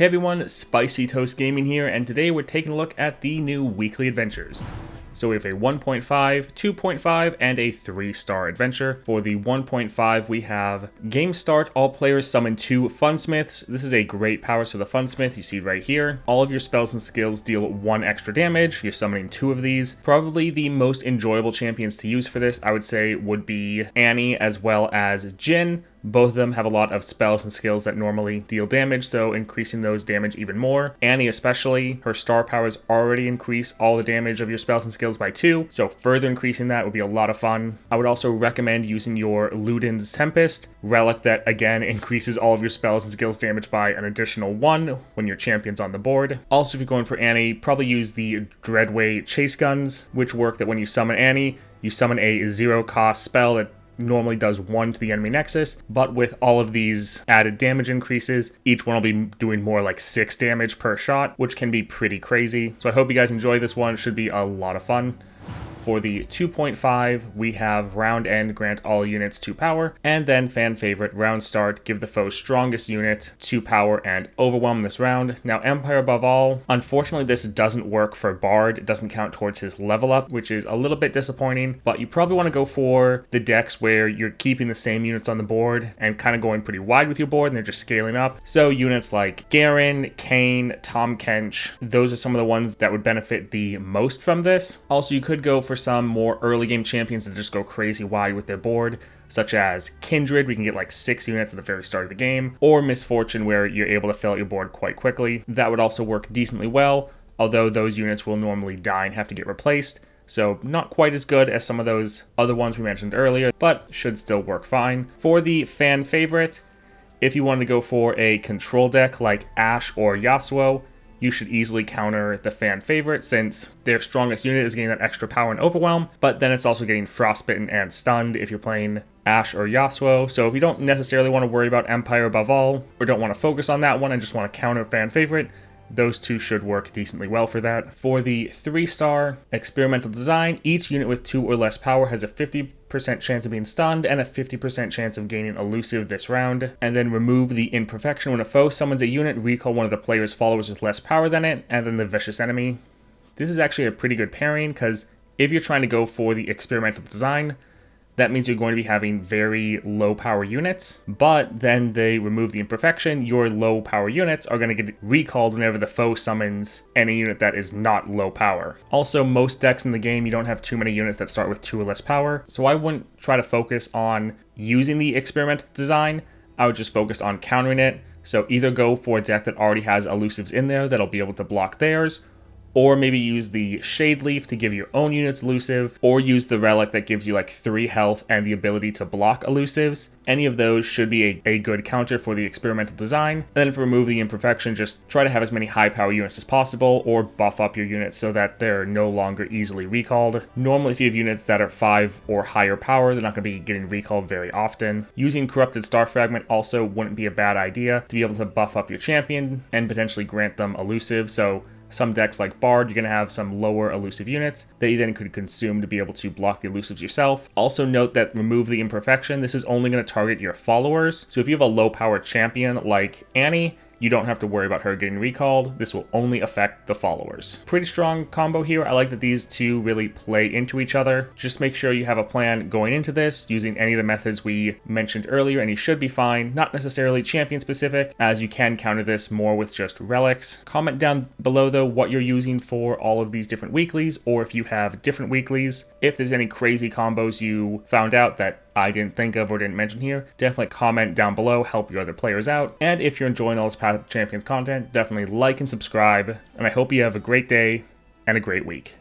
Hey everyone, Spicy Toast Gaming here, and today we're taking a look at the new weekly adventures. So we have a 1.5, 2.5, and a 3-star adventure. For the 1.5, we have Game Start, all players summon 2 Funsmiths. This is a great power, so the Funsmith you see right here. All of your spells and skills deal 1 extra damage. You're summoning 2 of these. Probably the most enjoyable champions to use for this, I would say, would be Annie as well as Jhin. Both of them have a lot of spells and skills that normally deal damage, so increasing those damage even more. Annie especially, her star powers already increase all the damage of your spells and skills by 2, so further increasing that would be a lot of fun. I would also recommend using your Luden's Tempest, relic that again increases all of your spells and skills damage by an additional 1 when your champion's on the board. Also, if you're going for Annie, probably use the Dreadway Chase Guns, which work that when you summon Annie, you summon a 0-cost spell that normally does 1 to the enemy nexus, but with all of these added damage increases, each one will be doing more like 6 damage per shot, which can be pretty crazy. So I hope you guys enjoy this one. It should be a lot of fun. For the 2.5, we have Round End, grant all units 2 power, and then fan favorite, Round Start, give the foe's strongest unit 2 power and overwhelm this round. Now Empire Above All, unfortunately this doesn't work for Bard. It doesn't count towards his level up, which is a little bit disappointing, but you probably want to go for the decks where you're keeping the same units on the board and kind of going pretty wide with your board and they're just scaling up. So units like Garen, Kayn, Tahm Kench, those are some of the ones that would benefit the most from this. Also, you could go for some more early game champions that just go crazy wide with their board, such as Kindred, we can get like 6 units at the very start of the game, or Misfortune, where you're able to fill out your board quite quickly. That would also work decently well, although those units will normally die and have to get replaced, so not quite as good as some of those other ones we mentioned earlier, but should still work fine. For the fan favorite, if you wanted to go for a control deck like Ashe or Yasuo, you should easily counter the fan favorite since their strongest unit is getting that extra power and overwhelm, but then it's also getting frostbitten and stunned if you're playing Ashe or Yasuo. So if you don't necessarily want to worry about Empire Above All, or don't want to focus on that one and just want to counter fan favorite, those two should work decently well for that. For the 3-star experimental design, each unit with 2 or less power has a 50% chance of being stunned and a 50% chance of gaining elusive this round. And then remove the imperfection when a foe summons a unit, recall one of the player's followers with less power than it, and then the vicious enemy. This is actually a pretty good pairing because if you're trying to go for the experimental design, that means you're going to be having very low power units, but then they remove the imperfection, your low power units are going to get recalled whenever the foe summons any unit that is not low power. Also, most decks in the game, you don't have too many units that start with 2 or less power, so I wouldn't try to focus on using the experimental design. I would just focus on countering it. So either go for a deck that already has elusives in there that'll be able to block theirs, or maybe use the Shade Leaf to give your own units elusive, or use the relic that gives you like 3 health and the ability to block elusives. Any of those should be a good counter for the experimental design. And then for remove the imperfection, just try to have as many high power units as possible, or buff up your units so that they're no longer easily recalled. Normally, if you have units that are 5 or higher power, they're not going to be getting recalled very often. Using Corrupted Star Fragment also wouldn't be a bad idea to be able to buff up your champion and potentially grant them elusive. So some decks like Bard, you're going to have some lower elusive units that you then could consume to be able to block the elusives yourself. Also note that remove the imperfection. This is only going to target your followers. So if you have a low power champion like Annie, you don't have to worry about her getting recalled. This will only affect the followers. Pretty strong combo here. I like that these two really play into each other. Just make sure you have a plan going into this using any of the methods we mentioned earlier, and you should be fine. Not necessarily champion specific, as you can counter this more with just relics. Comment down below though what you're using for all of these different weeklies, or if you have different weeklies. If there's any crazy combos you found out that I didn't think of or didn't mention here, definitely comment down below, help your other players out. And if you're enjoying all this Path of Champions content, definitely like and subscribe. And I hope you have a great day and a great week.